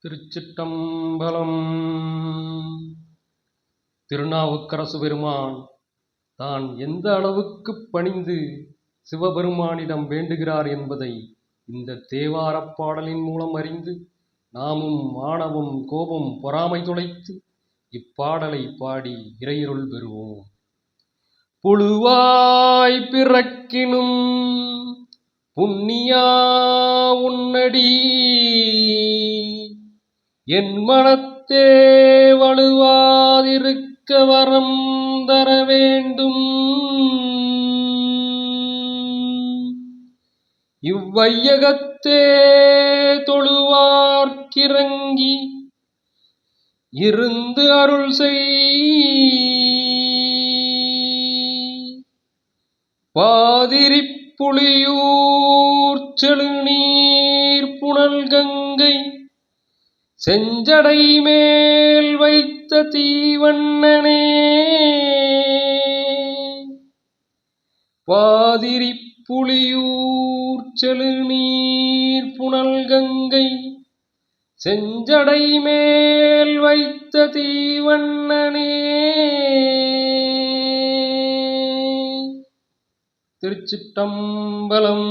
திருச்சிற்றம்பலம். திருநாவுக்கரசு பெருமான் தான் எந்த அளவுக்குப் பணிந்து சிவபெருமானிடம் வேண்டுகிறார் என்பதை இந்த தேவாரப் பாடலின் மூலம் அறிந்து நாமும் ஆணவம், கோபம், பொறாமை தொலைத்து இப்பாடலை பாடி இறையருள் பெறுவோம். புழுவாய் பிறக்கினும் புண்ணியா உன்னடி என் மனத்தே வழுவாதிருக்க வரம் தர வேண்டும். இவ்வையகத்தே தொழுவார்க்கிறங்கி இருந்து அருள் செய். பாதிரிப் புலியூர் செழுநீர் புனல் கங்கை செஞ்சடை மேல் வைத்த தீவண்ணனே. பாதிரிப் புலியூர் செழுநீர் புனல் கங்கை செஞ்சடை மேல் வைத்த தீவண்ணனே. திருச்சிற்றம்பலம்.